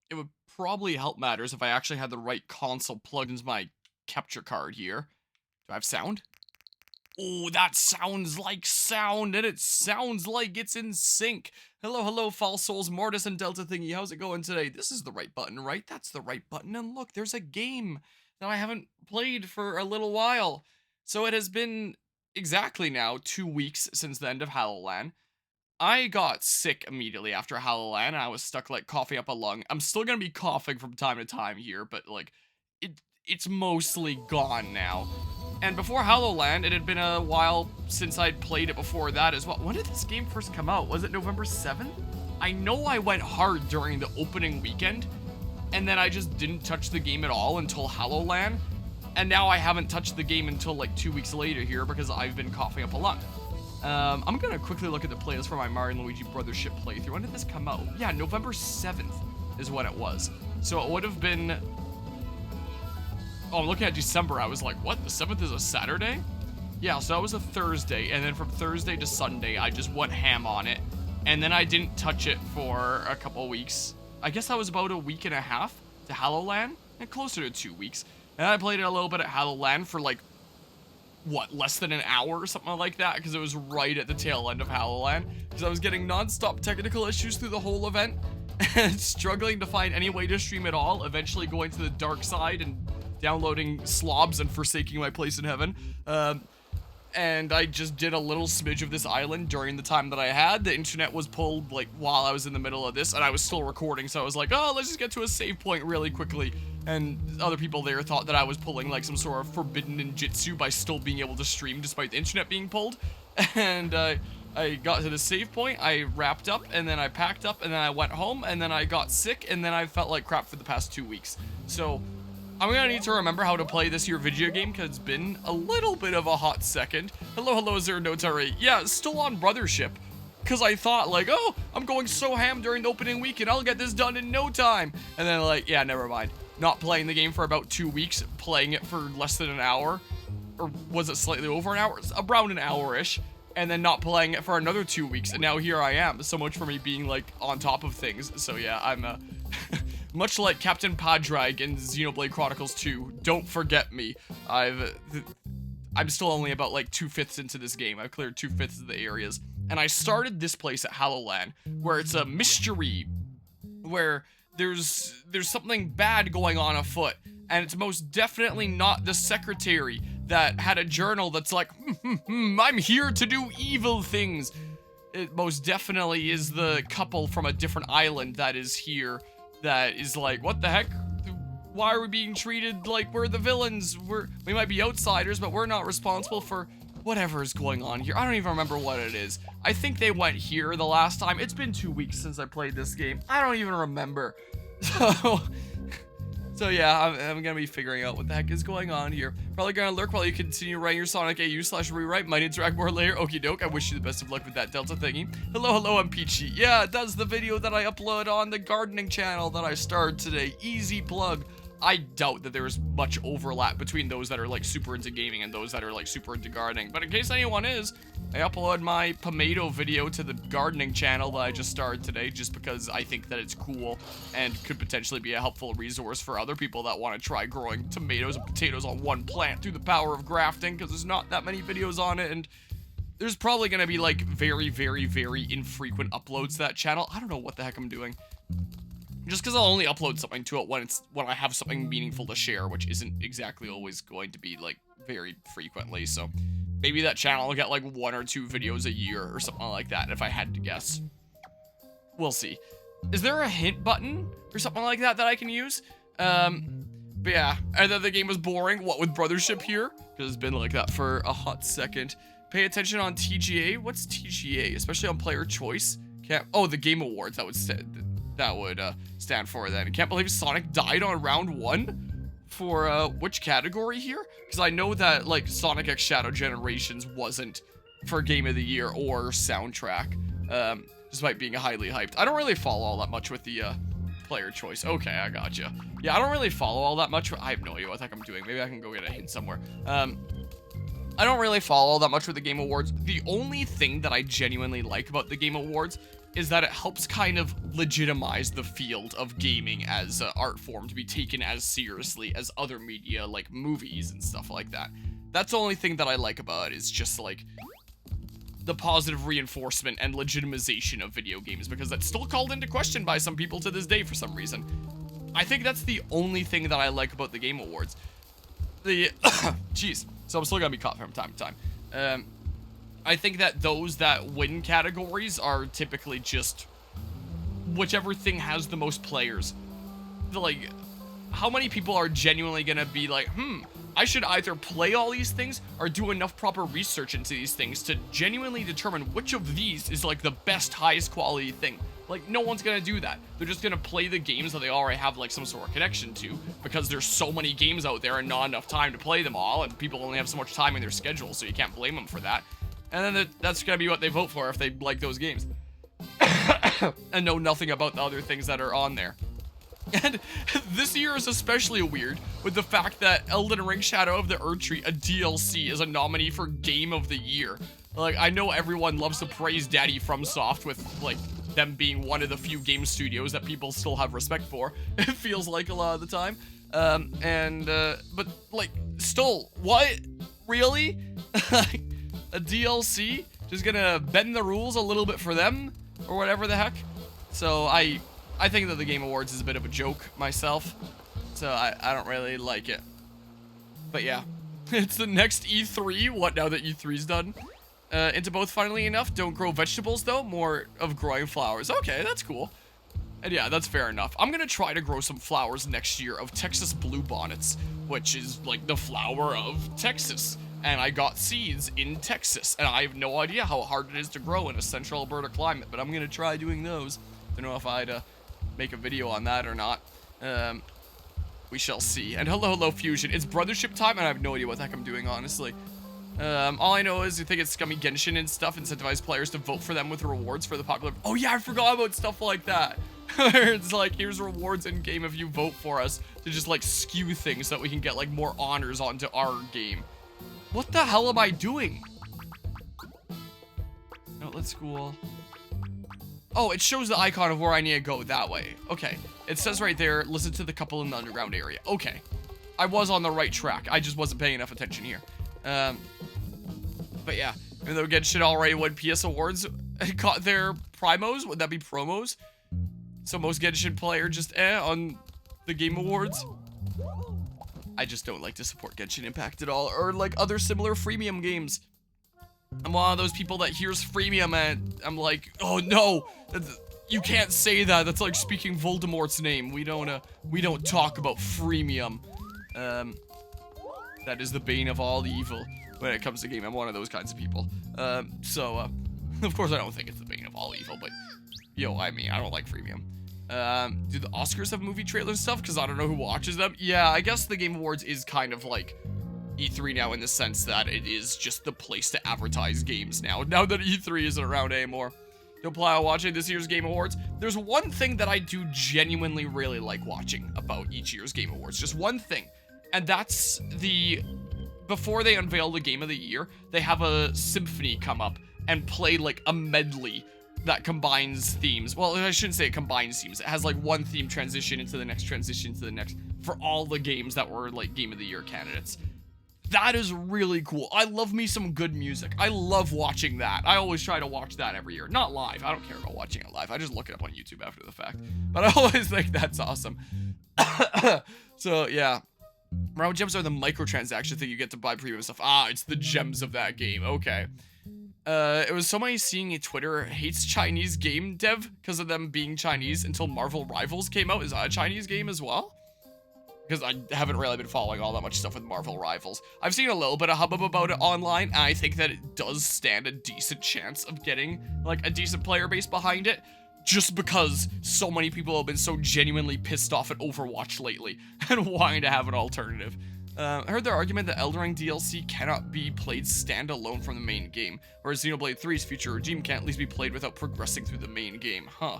it would probably help matters if I actually had the right console plugged into my capture card here. Do I have sound? Oh, that sounds like sound, and it sounds like it's in sync. Hello, hello, False Souls, Mortis, and Delta Thingy. How's it going today? This is the right button, right? That's the right button. And look, there's a game that I haven't played for a little while. So it has been exactly now 2 weeks since the end of Halloween. I got sick immediately after Halloween. I was stuck like coughing up a lung. I'm still gonna be coughing from time to time here, but like it's mostly gone now. And before Halloween, it had been a while since I'd played it before that as well. When did this game first come out? Was it November 7th? I know I went hard during the opening weekend, and then I just didn't touch the game at all until Halloween. And now I haven't touched the game until like 2 weeks later here because I've been coughing up a lung. I'm gonna quickly look at the playlist for my Mario and Luigi Brothership playthrough. When did this come out? Yeah, November 7th is when it was. So it would have been... Oh, I'm looking at December. I was like, what? The 7th is a Saturday? Yeah, so that was a Thursday. And then from Thursday to Sunday, I just went ham on it. And then I didn't touch it for a couple weeks. I guess that was about a week and a half to Halloween. And closer to 2 weeks. And I played it a little bit at Halloween for like, what, less than an hour or something like that? Because it was right at the tail end of Halloween. Because I was getting non-stop technical issues through the whole event. And struggling to find any way to stream at all. Eventually going to the dark side and downloading slobs and forsaking my place in heaven. And I just did a little smidge of this island during the time that I had. The internet was pulled like while I was in the middle of this, and I was still recording, so I was like, oh, let's just get to a save point really quickly. And other people there thought that I was pulling like some sort of forbidden ninjutsu by still being able to stream despite the internet being pulled. And I got to the save point, I wrapped up, and then I packed up, and then I went home, and then I got sick, and then I felt like crap for the past 2 weeks. So I'm gonna need to remember how to play this here video game because it's been a little bit of a hot second. Hello, hello, Zero Notary. Yeah, still on Brothership. Because I thought like, oh, I'm going so ham during the opening week and I'll get this done in no time. And then like, yeah, never mind. Not playing the game for about 2 weeks, playing it for less than an hour. Or was it slightly over an hour? Around an hour-ish. And then not playing it for another 2 weeks. And now here I am. So much for me being like on top of things. So yeah, I'm much like Captain Padraig in Xenoblade Chronicles 2, don't forget me. I'm still only about like 2/5 into this game. I've cleared 2/5 of the areas. And I started this place at Halloween, where it's a mystery, where there's something bad going on afoot. And it's most definitely not the secretary that had a journal that's like, I'm here to do evil things. It most definitely is the couple from a different island that is here. That is like, what the heck? Why are we being treated like we're the villains? We might be outsiders, but we're not responsible for whatever is going on here. I don't even remember what it is. I think they went here the last time. It's been 2 weeks since I played this game. I don't even remember. So yeah, I'm gonna be figuring out what the heck is going on here. Probably gonna lurk while you continue writing your Sonic AU/rewrite. Might interact more later. Okie doke. I wish you the best of luck with that Delta thingy. Hello, hello, I'm Peachy. Yeah, that's the video that I upload on the gardening channel that I started today. Easy plug. I doubt that there's much overlap between those that are like super into gaming and those that are like super into gardening. But in case anyone is, I upload my tomato video to the gardening channel that I just started today just because I think that it's cool and could potentially be a helpful resource for other people that want to try growing tomatoes and potatoes on one plant through the power of grafting, because there's not that many videos on it, and there's probably going to be like very, very, very infrequent uploads to that channel. I don't know what the heck I'm doing. Just because I'll only upload something to it when I have something meaningful to share, which isn't exactly always going to be like very frequently. So maybe that channel will get like 1 or 2 videos a year or something like that, if I had to guess. We'll see. Is there a hint button or something like that that I can use? But yeah, I thought the game was boring. What with Brothership here? Because it's been like that for a hot second. Pay attention on TGA. What's TGA? Especially on player choice. Oh, the Game Awards. That would stand for then. I can't believe Sonic died on round 1 for which category here? Because I know that like Sonic X Shadow Generations wasn't for Game of the Year or soundtrack, despite being highly hyped. I don't really follow all that much with the player choice. Okay, I gotcha. Yeah, I don't really follow all that much. I have no idea what the heck I'm doing. Maybe I can go get a hint somewhere. I don't really follow all that much with the Game Awards. The only thing that I genuinely like about the Game Awards is that it helps kind of legitimize the field of gaming as an art form to be taken as seriously as other media like movies and stuff like that. That's the only thing that I like about it, is just like the positive reinforcement and legitimization of video games, because that's still called into question by some people to this day for some reason. I think that's the only thing that I like about the Game Awards. Jeez, so I'm still gonna be caught from time to time. I think that those that win categories are typically just whichever thing has the most players. Like, how many people are genuinely gonna be like, I should either play all these things or do enough proper research into these things to genuinely determine which of these is like the best, highest quality thing. Like, no one's gonna do that. They're just gonna play the games that they already have like some sort of connection to, because there's so many games out there and not enough time to play them all, and people only have so much time in their schedule, so you can't blame them for that. And then that's gonna be what they vote for if they like those games. And know nothing about the other things that are on there. And this year is especially weird with the fact that Elden Ring Shadow of the Erdtree, a DLC, is a nominee for Game of the Year. Like, I know everyone loves to praise Daddy FromSoft with, like, them being one of the few game studios that people still have respect for. It feels like a lot of the time. But, like, still, what? Really? A DLC? Just gonna bend the rules a little bit for them? Or whatever the heck? So, I think that the Game Awards is a bit of a joke myself. So, I don't really like it. But yeah. It's the next E3. What, now that E3's done? Into both, funnily enough. Don't grow vegetables, though. More of growing flowers. Okay, that's cool. And yeah, that's fair enough. I'm gonna try to grow some flowers next year of Texas bluebonnets, which is, like, the flower of Texas. And I got seeds in Texas, and I have no idea how hard it is to grow in a central Alberta climate, but I'm gonna try doing those. Don't know if I'd make a video on that or not. We shall see. And hello Fusion, it's Brothership time, and I have no idea what the heck I'm doing, honestly. All I know is I think it's Scummy Genshin and stuff incentivize players to vote for them with rewards for the popular. Oh yeah, I forgot about stuff like that. It's like, here's rewards in game if you vote for us, to just like skew things so that we can get like more honors onto our game. What the hell am I doing? Outlet school. Oh, it shows the icon of where I need to go that way. Okay. It says right there, listen to the couple in the underground area. Okay. I was on the right track. I just wasn't paying enough attention here. But yeah. Even though Genshin already won PS Awards, got their primos. Would that be promos? So most Genshin player just on the Game Awards. I just don't like to support Genshin Impact at all, or like other similar freemium games. I'm one of those people that hears freemium and I'm like, oh no, you can't say that. That's like speaking Voldemort's name. We don't talk about freemium. That is the bane of all evil when it comes to game. I'm one of those kinds of people. Of course I don't think it's the bane of all evil, but yo, I mean, I don't like freemium. Do the Oscars have movie trailers and stuff? Because I don't know who watches them. Yeah, I guess the Game Awards is kind of like E3 now, in the sense that it is just the place to advertise games now that E3 isn't around anymore. Don't plan on watching this year's Game Awards. There's one thing that I do genuinely really like watching about each year's Game Awards. Just one thing. And that's before they unveil the Game of the Year, they have a symphony come up and play like a medley that combines themes. Well, I shouldn't say it combines themes. It has like one theme transition into the next, for all the games that were like Game of the Year candidates. That is really cool. I love me some good music. I love watching that. I always try to watch that every year. Not live. I don't care about watching it live. I just look it up on YouTube after the fact. But I always think that's awesome. So, yeah. Round gems are the microtransaction thing you get to buy premium stuff. Ah, it's the gems of that game. Okay. It was somebody seeing Twitter hates Chinese game dev because of them being Chinese until Marvel Rivals came out. Is that a Chinese game as well? Because I haven't really been following all that much stuff with Marvel Rivals. I've seen a little bit of hubbub about it online, and I think that it does stand a decent chance of getting, like, a decent player base behind it, just because so many people have been so genuinely pissed off at Overwatch lately, and wanting to have an alternative. I heard their argument that Elden Ring DLC cannot be played standalone from the main game, whereas Xenoblade 3's future regime can't at least be played without progressing through the main game, huh?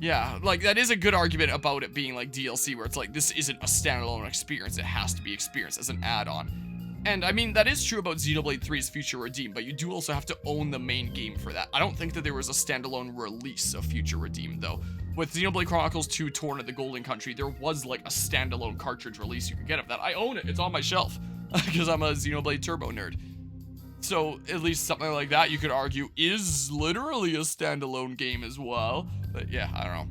Yeah, like, that is a good argument about it being, like, DLC, where it's like, this isn't a standalone experience, it has to be experienced as an add-on. And I mean, that is true about Xenoblade 3's Future Redeem, but you do also have to own the main game for that. I don't think that there was a standalone release of Future Redeem, though. With Xenoblade Chronicles 2 Torn at the Golden Country, there was like a standalone cartridge release you could get of that. I own it. It's on my shelf because I'm a Xenoblade Turbo nerd. So at least something like that, you could argue, is literally a standalone game as well. But yeah, I don't know.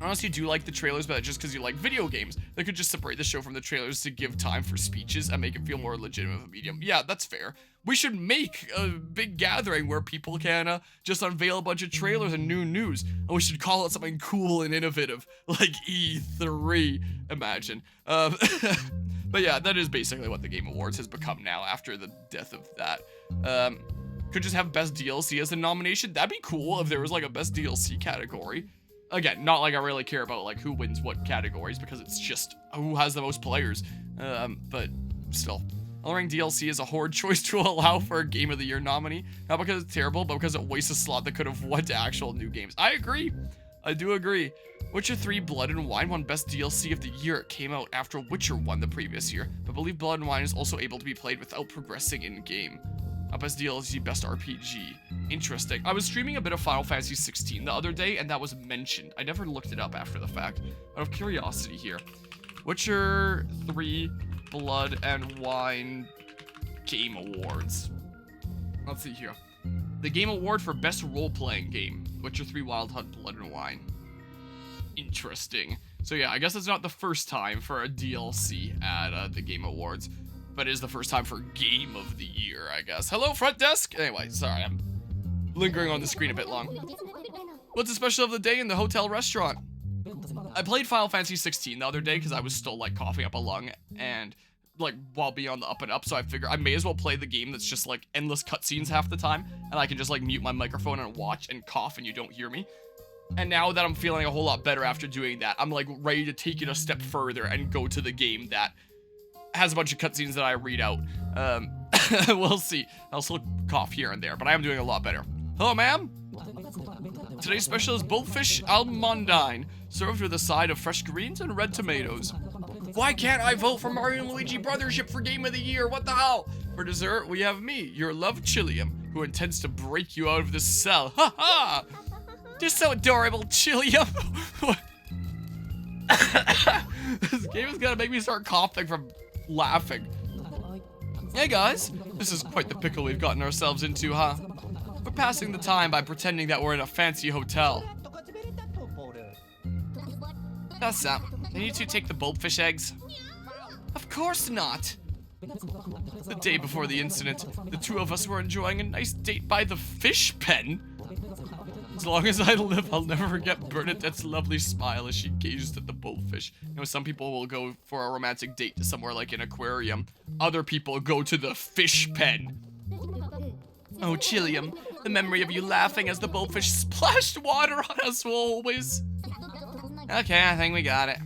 I honestly do like the trailers, but just because you like video games, they could just separate the show from the trailers to give time for speeches and make it feel more legitimate of a medium. Yeah, that's fair. We should make a big gathering where people can just unveil a bunch of trailers and new news. And we should call it something cool and innovative, like E3, imagine. But yeah, that is basically what the Game Awards has become now after the death of that. Could just have Best DLC as a nomination. That'd be cool if there was like a Best DLC category. Again, not like I really care about like who wins what categories because it's just who has the most players. But still, Elden Ring DLC is a horrid choice to allow for a Game of the Year nominee. Not because it's terrible, but because it wastes a slot that could have won to actual new games. I agree. I do agree. Witcher 3 Blood and Wine won Best DLC of the Year. It came out after Witcher won the previous year, but I believe Blood and Wine is also able to be played without progressing in-game. Best DLC, Best RPG. Interesting. I was streaming a bit of Final Fantasy 16 the other day, and that was mentioned. I never looked it up after the fact. Out of curiosity here. Witcher 3 Blood and Wine Game Awards. Let's see here. The Game Award for Best Role-Playing Game. Witcher 3 Wild Hunt Blood and Wine. Interesting. So yeah, I guess it's not the first time for a DLC at the Game Awards. But it is the first time for Game of the Year, I guess. Hello, front desk! Anyway, sorry, I'm lingering on the screen a bit long. What's the special of the day in the hotel restaurant? I played Final Fantasy 16 the other day because I was still, like, coughing up a lung and, like, while being on the up and up, so I figured I may as well play the game that's just, like, endless cutscenes half the time, and I can just, like, mute my microphone and watch and cough and you don't hear me. And now that I'm feeling a whole lot better after doing that, I'm, like, ready to take it a step further and go to the game that has a bunch of cutscenes that I read out. We'll see. I'll still cough here and there, but I am doing a lot better. Hello, ma'am. Today's special is Bullfish Almondine, served with a side of fresh greens and red tomatoes. Why can't I vote for Mario and Luigi Brothership for Game of the Year? What the hell? For dessert, we have me, your love Chillium, who intends to break you out of this cell. Ha ha! You're so adorable, Chillium. This game is gonna make me start coughing from laughing. Hey guys, this is quite the pickle we've gotten ourselves into, huh? We're passing the time by pretending that we're in a fancy hotel. That's that. Can you two take the bulbfish eggs? Of course not. The day before the incident, the two of us were enjoying a nice date by the fish pen. As long as I live, I'll never forget Bernadette's lovely smile as she gazed at the bullfish. You know, some people will go for a romantic date to somewhere like an aquarium. Other people go to the fish pen. Oh, Chillium, the memory of you laughing as the bullfish splashed water on us will always... Okay, I think we got it.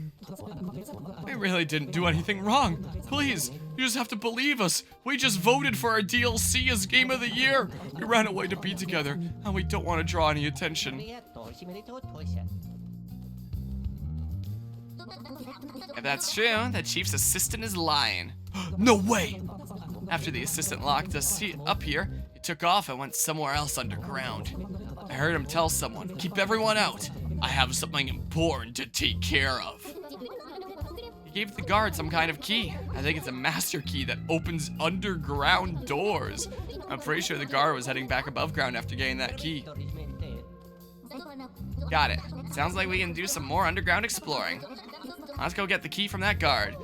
We really didn't do anything wrong. Please, you just have to believe us. We just voted for our DLC as Game of the Year. We ran away to be together, and we don't want to draw any attention. If that's true, the chief's assistant is lying. No way! After the assistant locked us up here, he took off and went somewhere else underground. I heard him tell someone, keep everyone out. I have something important to take care of. He gave the guard some kind of key. I think it's a master key that opens underground doors. I'm pretty sure the guard was heading back above ground after getting that key. Got it. Sounds like we can do some more underground exploring. Let's go get the key from that guard.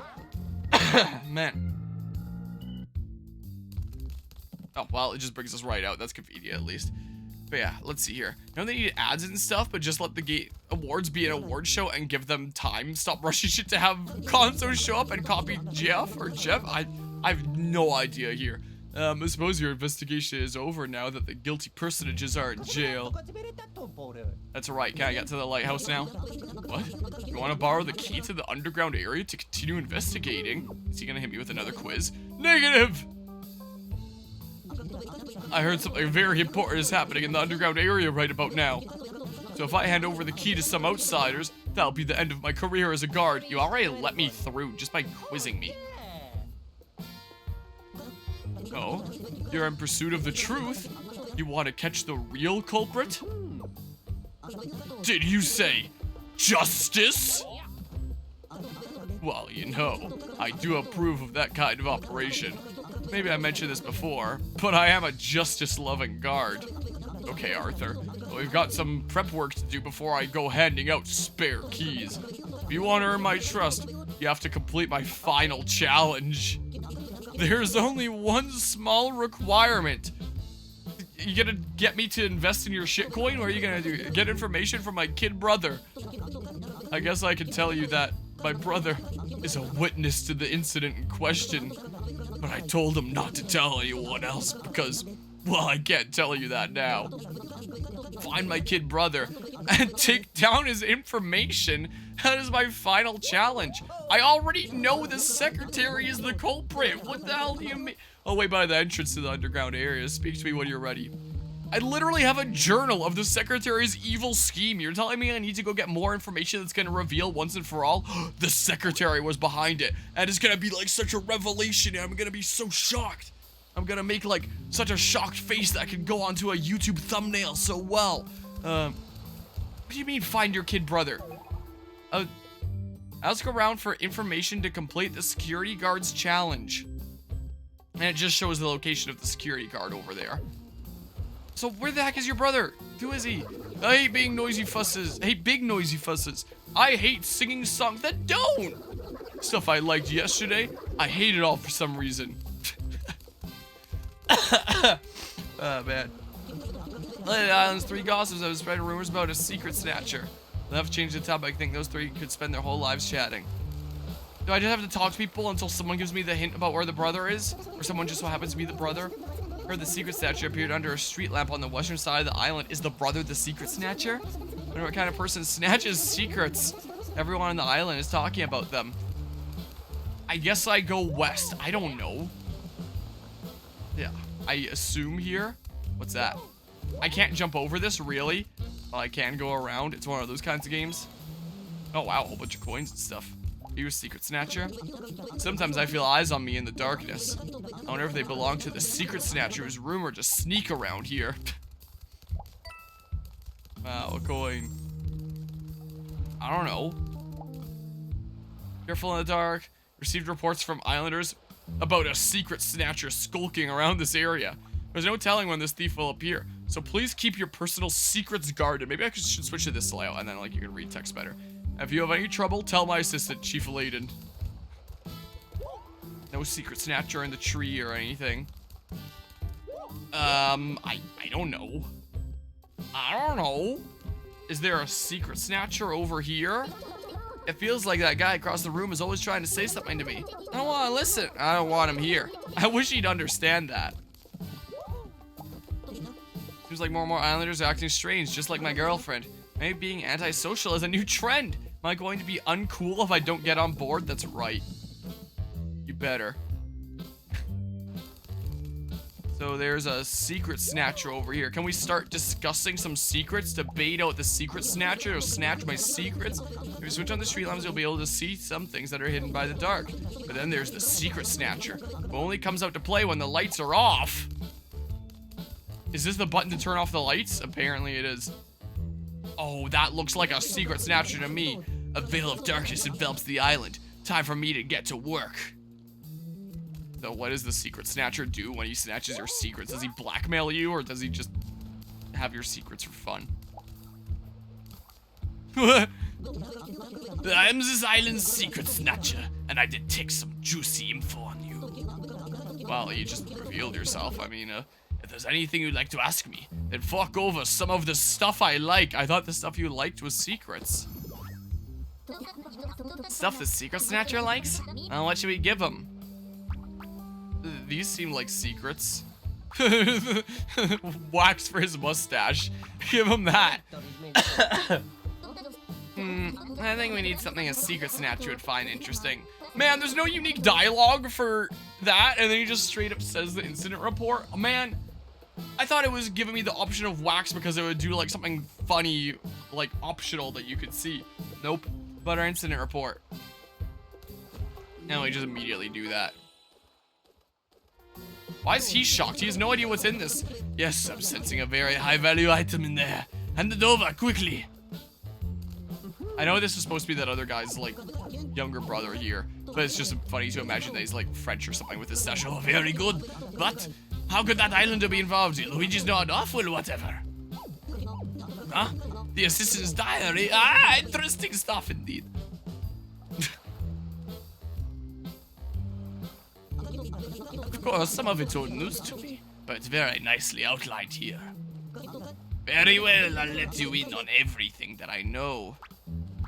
Man. Oh, well, it just brings us right out. That's convenient, at least. But yeah, let's see here. Don't they need ads and stuff, but just let the awards be an award show and give them time. Stop rushing shit to have Conso show up and copy Jeff or Jeff. I have no idea here. I suppose your investigation is over now that the guilty personages are in jail. That's right. Can I get to the lighthouse now? What? You want to borrow the key to the underground area to continue investigating? Is he gonna hit me with another quiz? Negative! I heard something very important is happening in the underground area right about now. So if I hand over the key to some outsiders, that'll be the end of my career as a guard. You already let me through just by quizzing me. Oh, you're in pursuit of the truth? You want to catch the real culprit? Did you say justice? Well, you know, I do approve of that kind of operation. Maybe I mentioned this before, but I am a justice-loving guard. Okay, Arthur, we've got some prep work to do before I go handing out spare keys. If you want to earn my trust, you have to complete my final challenge. There's only one small requirement. You gonna get me to invest in your shitcoin? What are you gonna do? Get information from my kid brother? I guess I can tell you that my brother is a witness to the incident in question, but I told him not to tell anyone else because, well, I can't tell you that now. Find my kid brother and take down his information. That is my final challenge. I already know the secretary is the culprit. What the hell do you mean? Oh, wait, by the entrance to the underground area. Speak to me when you're ready. I literally have a journal of the secretary's evil scheme. You're telling me I need to go get more information that's gonna reveal once and for all the secretary was behind it. And it's gonna be like such a revelation and I'm gonna be so shocked. I'm gonna make like such a shocked face that can go onto a YouTube thumbnail so well. What do you mean find your kid brother? Ask around for information to complete the security guard's challenge. And it just shows the location of the security guard over there. So where the heck is your brother? Who is he? I hate being noisy fusses. I hate big noisy fusses. I hate singing songs that don't. Stuff I liked yesterday, I hate it all for some reason. Oh, man. Planet Island's 3 gossips have spread rumors about a secret snatcher. They'll have to change the topic. I think those 3 could spend their whole lives chatting. Do I just have to talk to people until someone gives me the hint about where the brother is? Or someone just so happens to be the brother? Heard the secret snatcher appeared under a street lamp on the western side of the island. Is the brother the secret snatcher? I wonder what kind of person snatches secrets. Everyone on the island is talking about them. I guess I go west. I don't know. Yeah, I assume here. What's that? I can't jump over this, really? Well, I can go around. It's one of those kinds of games. Oh, wow, a whole bunch of coins and stuff. Are you a secret snatcher? Sometimes I feel eyes on me in the darkness. I wonder if they belong to the secret snatcher who's rumored to sneak around here. Wow, a coin. I don't know. Careful in the dark. Received reports from islanders about a secret snatcher skulking around this area. There's no telling when this thief will appear, so please keep your personal secrets guarded. Maybe I should switch to this layout, and then like you can read text better. If you have any trouble, tell my assistant, Chief Layden. No secret snatcher in the tree or anything. I don't know. I don't know. Is there a secret snatcher over here? It feels like that guy across the room is always trying to say something to me. I don't want to listen. I don't want him here. I wish he'd understand that. Seems like more and more islanders are acting strange, just like my girlfriend. Maybe being antisocial is a new trend. Am I going to be uncool if I don't get on board? That's right. You better. So there's a secret snatcher over here. Can we start discussing some secrets to bait out the secret snatcher or snatch my secrets? If you switch on the street lamps, you'll be able to see some things that are hidden by the dark. But then there's the secret snatcher, who only comes out to play when the lights are off. Is this the button to turn off the lights? Apparently it is. Oh, that looks like a secret snatcher to me. A veil of darkness envelops the island. Time for me to get to work. So what does the secret snatcher do when he snatches your secrets? Does he blackmail you, or does he just have your secrets for fun? I'm this island's secret snatcher, and I detect some juicy info on you. Well, you just revealed yourself. I mean, if there's anything you'd like to ask me, then fuck over some of the stuff I like. I thought the stuff you liked was secrets. Stuff the secret snatcher likes? Well, what should we give him? These seem like secrets. Wax for his mustache. Give him that. I think we need something a secret snatcher would find interesting. Man, there's no unique dialogue for that, and then he just straight up says the incident report. Oh, man, I thought it was giving me the option of wax because it would do like something funny, like optional that you could see. Nope. But our incident report. Now we just immediately do that. Why is he shocked? He has no idea what's in this. Yes, I'm sensing a very high-value item in there. Hand it over, quickly. I know this is supposed to be that other guy's, like, younger brother here, but it's just funny to imagine that he's, like, French or something with his stash. Oh, very good. But how could that islander be involved? Luigi's not awful, whatever. Huh? The assistant's diary? Ah, interesting stuff indeed. Of course, some of it's old news to me, but it's very nicely outlined here. Very well, I'll let you in on everything that I know.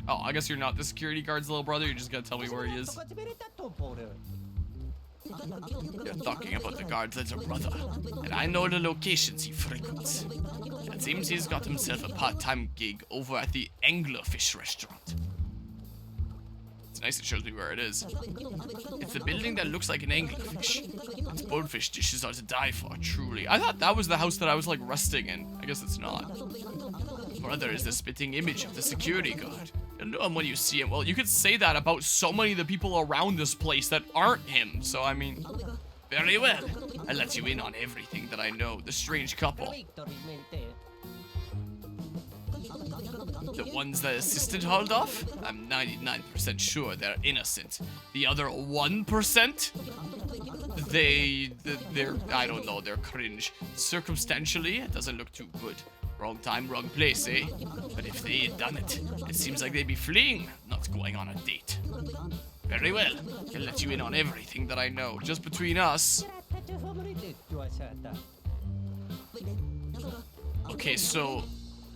Oh, I guess you're not the security guard's little brother, you just gotta tell me where he is. You're talking about the guard's little brother, and I know the locations he frequents. It seems he's got himself a part-time gig over at the Anglerfish restaurant. It's nice it shows me where it is. It's the building that looks like an anglerfish. Its bonefish dishes are to die for, truly. I thought that was the house that I was, like, resting in. I guess it's not. Brother is the spitting image of the security guard. You'll know him when you see him. Well, you could say that about so many of the people around this place that aren't him. So, I mean, very well. I'll let you in on everything that I know. The strange couple. The ones the assistant hauled off? I'm 99% sure they're innocent. The other 1%? They're, I don't know, they're cringe. Circumstantially, it doesn't look too good. Wrong time, wrong place, eh? But if they had done it, it seems like they'd be fleeing, not going on a date. Very well. I'll let you in on everything that I know. Just between us. Okay, so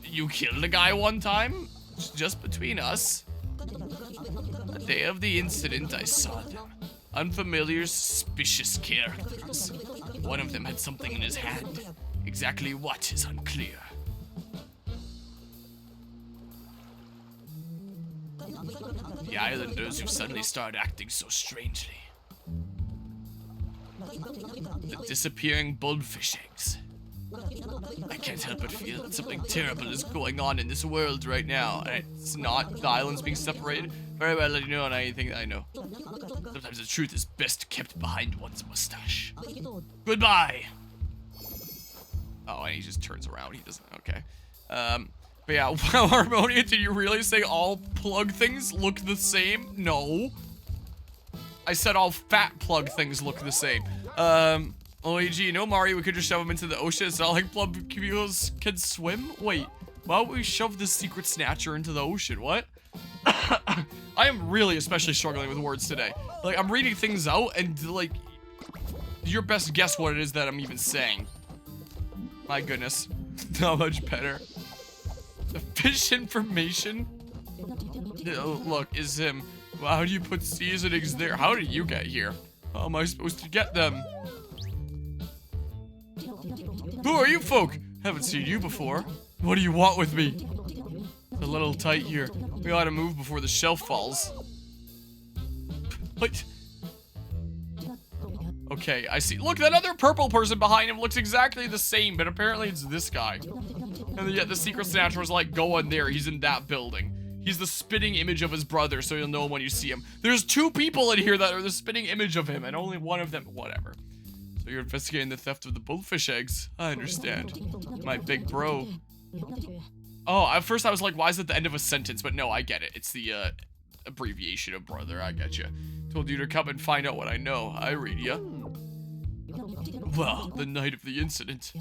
you killed a guy one time? Just between us. The day of the incident, I saw them. Unfamiliar, suspicious characters. One of them had something in his hand. Exactly what is unclear. The islanders who suddenly started acting so strangely. The disappearing bulbfish eggs. I can't help but feel that something terrible is going on in this world right now. And it's not the islands being separated. Very well, let you know on anything that I know. Sometimes the truth is best kept behind one's mustache. Goodbye! Oh, and he just turns around. He doesn't. Okay. But yeah, Harmonia, did you really say all plug things look the same? No. I said all fat plug things look the same. Luigi, you know Mario, we could just shove him into the ocean. It's not like plug cubitos can swim? Wait, why would we shove the secret Snatcher into the ocean? What? I am really especially struggling with words today. Like, I'm reading things out and, like, your best guess what it is that I'm even saying. My goodness. Not much better. The fish information? Look, is him. Well, how do you put seasonings there? How did you get here? How am I supposed to get them? Who are you folk? Haven't seen you before. What do you want with me? It's a little tight here. We ought to move before the shelf falls. What? Okay, I see. Look, that other purple person behind him looks exactly the same, but apparently it's this guy. And yet the secret Snatcher was like, go on there, he's in that building. He's the spitting image of his brother, so you'll know him when you see him. There's 2 people in here that are the spitting image of him, and only one of them, whatever. So you're investigating the theft of the bulbfish eggs. I understand. My big bro. Oh, at first I was like, why is it the end of a sentence? But no, I get it. It's the abbreviation of brother. I get you. Told you to come and find out what I know. I read ya. Well, the night of the incident,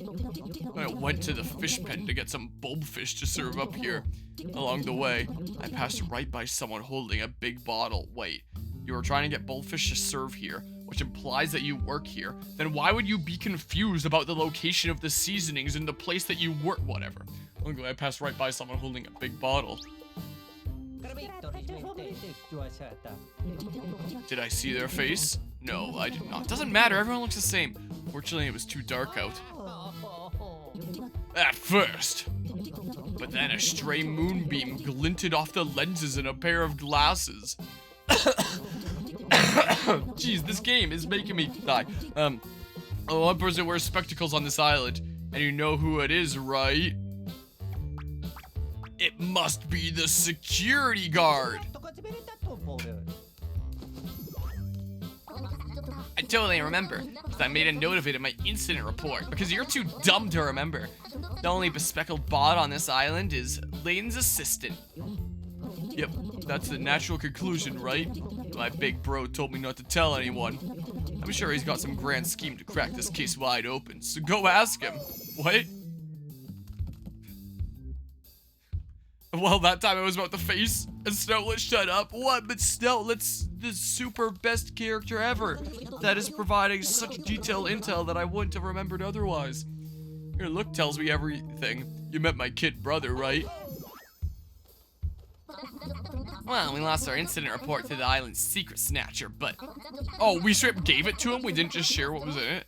I went to the fish pen to get some bulbfish to serve up here. Along the way, I passed right by someone holding a big bottle. Wait, you were trying to get bulbfish to serve here, which implies that you work here. Then why would you be confused about the location of the seasonings in the place that you work? Whatever. Luckily, I passed right by someone holding a big bottle. Did I see their face? No, I did not. Doesn't matter, everyone looks the same. Fortunately, it was too dark out. At first. But then a stray moonbeam glinted off the lenses in a pair of glasses. Jeez, this game is making me die. One person wears spectacles on this island, and you know who it is, right? It must be the security guard. I totally remember, because I made a note of it in my incident report, because you're too dumb to remember. The only bespectacled bot on this island is Layton's assistant. Yep, that's the natural conclusion, right? My big bro told me not to tell anyone. I'm sure he's got some grand scheme to crack this case wide open, so go ask him. What? Well, that time I was about to face, and Snowlet shut up. What? But Snowlet's the super best character ever. That is providing such detailed intel that I wouldn't have remembered otherwise. Your look tells me everything. You met my kid brother, right? Well, we lost our incident report to the island's secret Snatcher, but... Oh, we straight up gave it to him? We didn't just share what was in it?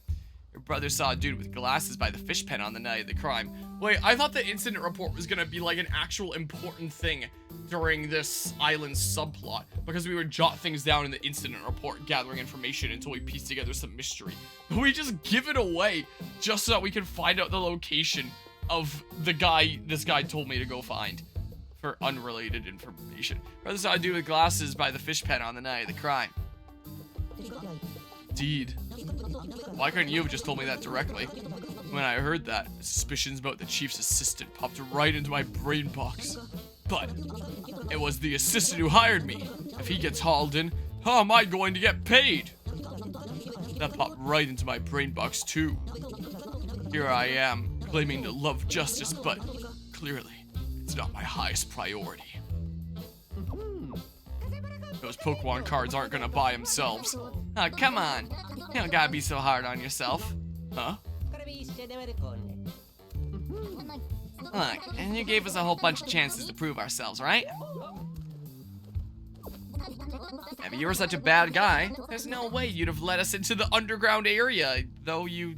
Your brother saw a dude with glasses by the fish pen on the night of the crime. Wait, I thought the incident report was gonna be like an actual important thing during this island subplot, because we would jot things down in the incident report, gathering information until we piece together some mystery. But we just give it away just so that we can find out the location of the guy this guy told me to go find. For unrelated information. Brother saw a dude with glasses by the fish pen on the night of the crime. Indeed. Why couldn't you have just told me that directly? When I heard that, suspicions about the chief's assistant popped right into my brain box. But it was the assistant who hired me. If he gets hauled in, how am I going to get paid? That popped right into my brain box too. Here I am, claiming to love justice, but clearly, it's not my highest priority. Those Pokemon cards aren't gonna buy themselves. Oh, come on. You don't gotta be so hard on yourself. Huh? Look, and you gave us a whole bunch of chances to prove ourselves, right? If you were such a bad guy, there's no way you'd have let us into the underground area, though you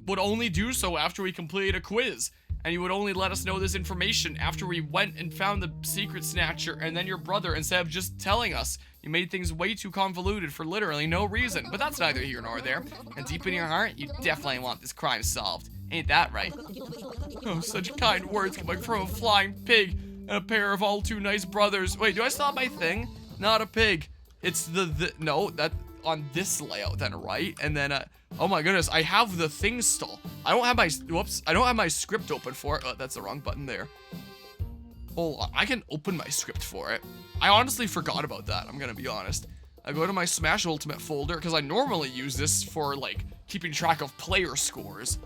would only do so after we completed a quiz. And you would only let us know this information after we went and found the secret Snatcher and then your brother instead of just telling us. You made things way too convoluted for literally no reason, but that's neither here nor there. And deep in your heart, you definitely want this crime solved. Ain't that right? Oh, such kind words coming from a flying pig and a pair of all too nice brothers. Wait, do I still have my thing? Not a pig. It's no, that on this layout then, right? And then, oh my goodness, I have the thing still. I don't have my, whoops, I don't have my script open for it. Oh, that's the wrong button there. Oh, I can open my script for it. I honestly forgot about that, I'm gonna be honest. I go to my Smash Ultimate folder, because I normally use this for, like, keeping track of player scores.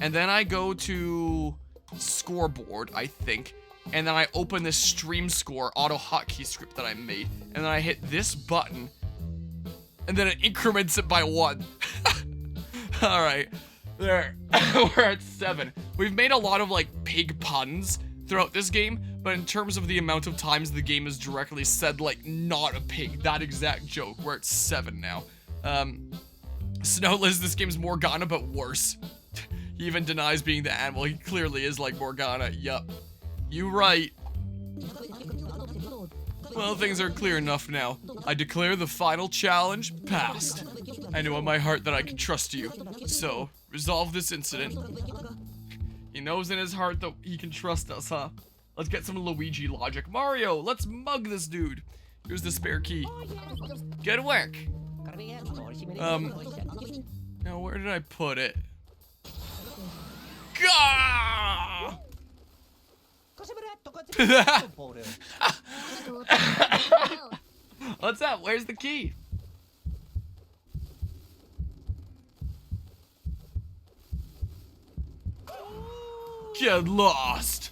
And then I go to scoreboard, I think. And then I open this stream score auto hotkey script that I made. And then I hit this button. And then it increments it by 1. Alright. There. We're at 7. We've made a lot of, like, pig puns throughout this game, but in terms of the amount of times the game has directly said, like, not a pig, that exact joke, we're at 7 now. Snowliz, this game's Morgana, but worse. He even denies being the animal. He clearly is like Morgana. Yup. You right. Well, things are clear enough now. I declare the final challenge passed. I know in my heart that I can trust you. So, resolve this incident. He knows in his heart that he can trust us, huh? Let's get some Luigi logic. Mario, let's mug this dude. Here's the spare key. Good work. Now where did I put it? Gah! What's up? Where's the key? Get lost.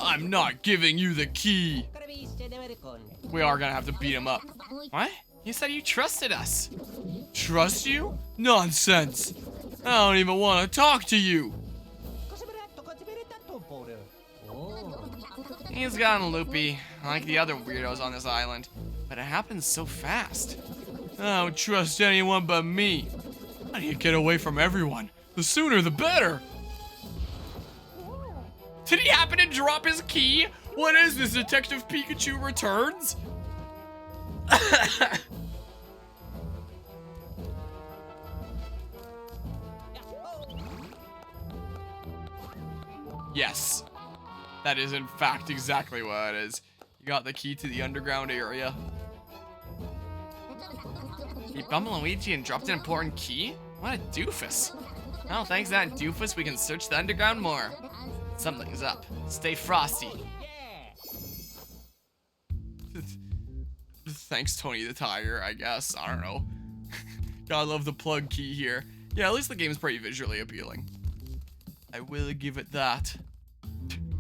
I'm not giving you the key. We are gonna have to beat him up. What? You said you trusted us. Trust you? Nonsense. I don't even want to talk to you. He's gotten loopy, like the other weirdos on this island. But it happens so fast. I don't trust anyone but me. I need to get away from everyone. The sooner the better. Did he happen to drop his key? What is this, Detective Pikachu Returns? Yes. That is in fact exactly what it is. You got the key to the underground area. He bumped Luigi and dropped an important key? What a doofus. Well, thanks to that doofus, we can search the underground more. Something's up. Stay frosty. Thanks, Tony the Tiger, I guess. I don't know. Gotta love the plug key here. Yeah, at least the game's pretty visually appealing. I will give it that.